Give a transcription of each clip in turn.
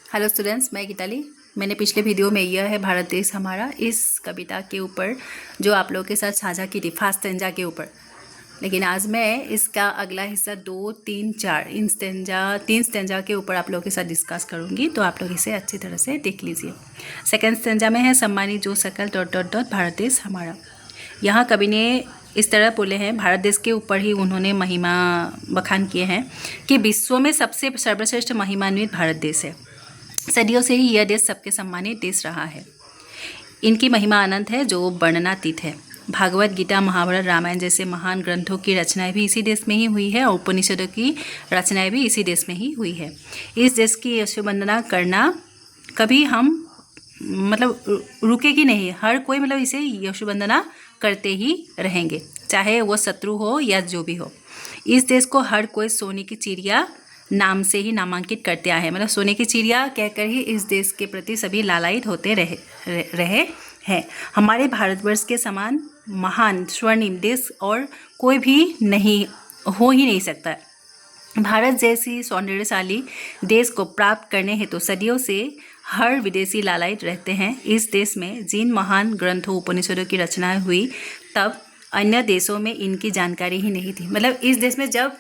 Hello students, मैं गीताली। मैंने पिछले वीडियो में यह है भारत देश हमारा, इस कविता के ऊपर जो आप लोगों के साथ साझा की थी फर्स्ट स्टेंजा के ऊपर। लेकिन आज मैं इसका अगला हिस्सा 2, 3, 4 इन तीन स्टेंजा के ऊपर आप लोगों के साथ डिस्कस करूंगी, तो आप लोग इसे अच्छी तरह से देख लीजिए। सेकेंड स्टेंजा में है सम्मानी जो सकल ... भारत देश हमारा। यहाँ कवि ने इस तरह बोले हैं, भारत देश के ऊपर ही उन्होंने महिमा बखान किए हैं कि विश्व में सबसे सर्वश्रेष्ठ महिमान्वित भारत देश है। सदियों से ही यह देश सबके सम्मानित देश रहा है। इनकी महिमा अनंत है जो वर्णनातीत है। भागवत गीता, महाभारत, रामायण जैसे महान ग्रंथों की रचनाएं भी इसी देश में ही हुई है और उपनिषदों की रचनाएं भी इसी देश में ही हुई है। इस देश की यशोवंदना करना कभी हम रुकेगी नहीं। हर कोई इसे यशोवंदना करते ही रहेंगे, चाहे वो शत्रु हो या जो भी हो। इस देश को हर कोई सोने की चिड़िया नाम से ही नामांकित करते आए हैं। सोने की चिड़िया कहकर ही इस देश के प्रति सभी लालायित होते रहे हैं। हमारे भारतवर्ष के समान महान स्वर्णिम देश और कोई भी नहीं हो ही नहीं सकता। भारत जैसी सौंदर्यशाली देश को प्राप्त करने हेतु तो सदियों से हर विदेशी लालायित रहते हैं। इस देश में जिन महान ग्रंथों उपनिषदों की रचना हुई, तब अन्य देशों में इनकी जानकारी ही नहीं थी। इस देश में जब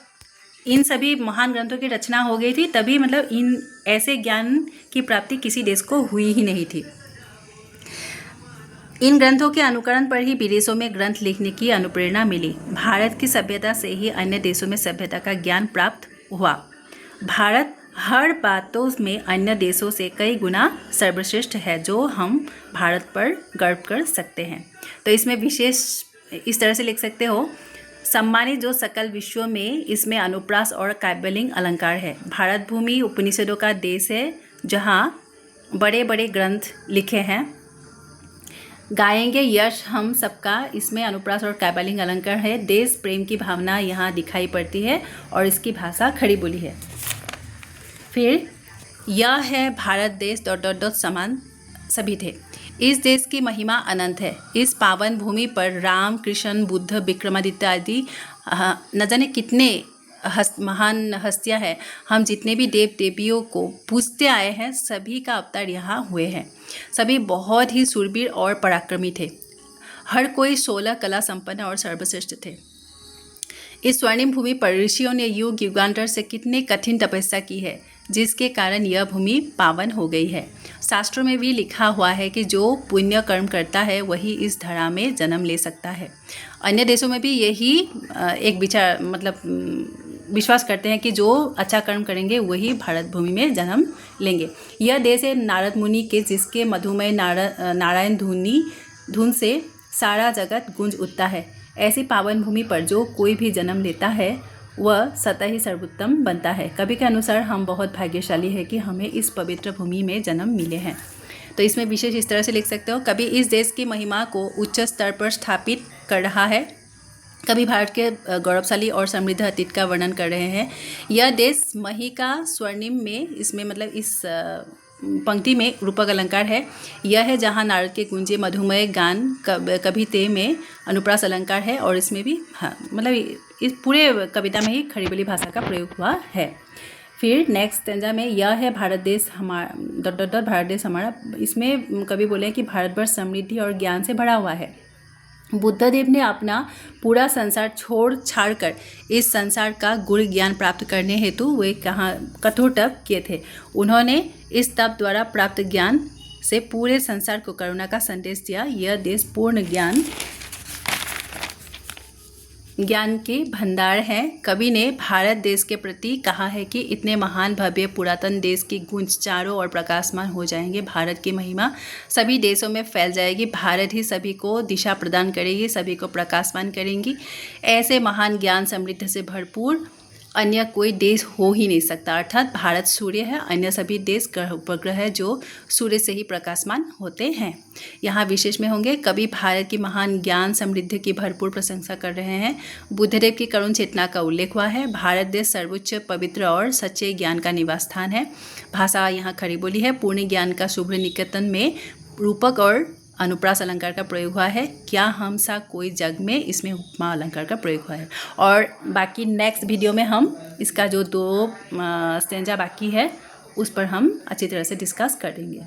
इन सभी महान ग्रंथों की रचना हो गई थी, तभी इन ऐसे ज्ञान की प्राप्ति किसी देश को हुई ही नहीं थी। इन ग्रंथों के अनुकरण पर ही विदेशों में ग्रंथ लिखने की अनुप्रेरणा मिली। भारत की सभ्यता से ही अन्य देशों में सभ्यता का ज्ञान प्राप्त हुआ। भारत हर बातों में अन्य देशों से कई गुना सर्वश्रेष्ठ है, जो हम भारत पर गर्व कर सकते हैं। तो इसमें विशेष इस तरह से लिख सकते हो, सम्मानित जो सकल विश्व में, इसमें अनुप्रास और काव्यलिंग अलंकार है। भारत भूमि उपनिषदों का देश है, जहाँ बड़े बड़े ग्रंथ लिखे हैं। गाएंगे यश हम सबका, इसमें अनुप्रास और काव्यलिंग अलंकार है। देश प्रेम की भावना यहाँ दिखाई पड़ती है और इसकी भाषा खड़ी बोली है। फिर यह है भारत देश ... समान सभी थे। इस देश की महिमा अनंत है। इस पावन भूमि पर राम, कृष्ण, बुद्ध, विक्रमादित्य आदि न जाने कितने महान हस्तियां हैं। हम जितने भी देव देवियों को पूजते आए हैं, सभी का अवतार यहाँ हुए हैं। सभी बहुत ही शूरवीर और पराक्रमी थे। हर कोई 16 कला संपन्न और सर्वश्रेष्ठ थे। इस स्वर्णिम भूमि पर ऋषियों ने युग युगांतर से कितने कठिन तपस्या की है, जिसके कारण यह भूमि पावन हो गई है। शास्त्रों में भी लिखा हुआ है कि जो पुण्य कर्म करता है वही इस धरा में जन्म ले सकता है। अन्य देशों में भी यही एक विचार विश्वास करते हैं कि जो अच्छा कर्म करेंगे वही भारत भूमि में जन्म लेंगे। यह देश है नारद मुनि के, जिसके मधुमय नारायण धुन से सारा जगत गूंज उठता है। ऐसी पावन भूमि पर जो कोई भी जन्म लेता है, वह स्वतः ही सर्वोत्तम बनता है। कवि के अनुसार हम बहुत भाग्यशाली है कि हमें इस पवित्र भूमि में जन्म मिले हैं। तो इसमें विशेष इस तरह से लिख सकते हो, कवि इस देश की महिमा को उच्च स्तर पर स्थापित कर रहा है। कवि भारत के गौरवशाली और समृद्ध अतीत का वर्णन कर रहे हैं। यह देश मही का स्वर्णिम में, इसमें इस पंक्ति में रूपक अलंकार है। यह है जहाँ नारद के गुंजे मधुमय गान कविते में अनुप्रास अलंकार है, और इसमें भी इस पूरे कविता में ही खड़ी बोली भाषा का प्रयोग हुआ है। फिर नेक्स्ट स्टेंजा में यह है भारत देश हमारा ... भारत देश हमारा। इसमें कवि बोले हैं कि भारतवर्ष समृद्धि और ज्ञान से भरा हुआ है। बुद्धदेव ने अपना पूरा संसार छोड़ छाड़ कर इस संसार का गुण ज्ञान प्राप्त करने हेतु वे कठोर तप किए थे। उन्होंने इस तप द्वारा प्राप्त ज्ञान से पूरे संसार को करुणा का संदेश दिया। यह देश पूर्ण ज्ञान के भंडार है। कवि ने भारत देश के प्रति कहा है कि इतने महान भव्य पुरातन देश की गूंज चारों ओर प्रकाशमान हो जाएंगे। भारत की महिमा सभी देशों में फैल जाएगी। भारत ही सभी को दिशा प्रदान करेगी, सभी को प्रकाशमान करेंगी। ऐसे महान ज्ञान समृद्ध से भरपूर अन्य कोई देश हो ही नहीं सकता। अर्थात भारत सूर्य है, अन्य सभी देश ग्रह उपग्रह है जो सूर्य से ही प्रकाशमान होते हैं। यहाँ विशेष में होंगे, कवि भारत की महान ज्ञान समृद्धि की भरपूर प्रशंसा कर रहे हैं। बुद्धदेव की करुण चेतना का उल्लेख हुआ है। भारत देश सर्वोच्च, पवित्र और सच्चे ज्ञान का निवास स्थान है। भाषा यहाँ खड़ी बोली है। पूर्ण ज्ञान का शुभ्र निकेतन में रूपक और अनुप्रास अलंकार का प्रयोग हुआ है। क्या हम सा कोई जग में, इसमें उपमा अलंकार का प्रयोग हुआ है। और बाकी नेक्स्ट वीडियो में हम इसका जो 2 स्टेंजा बाकी है उस पर हम अच्छी तरह से डिस्कस कर देंगे।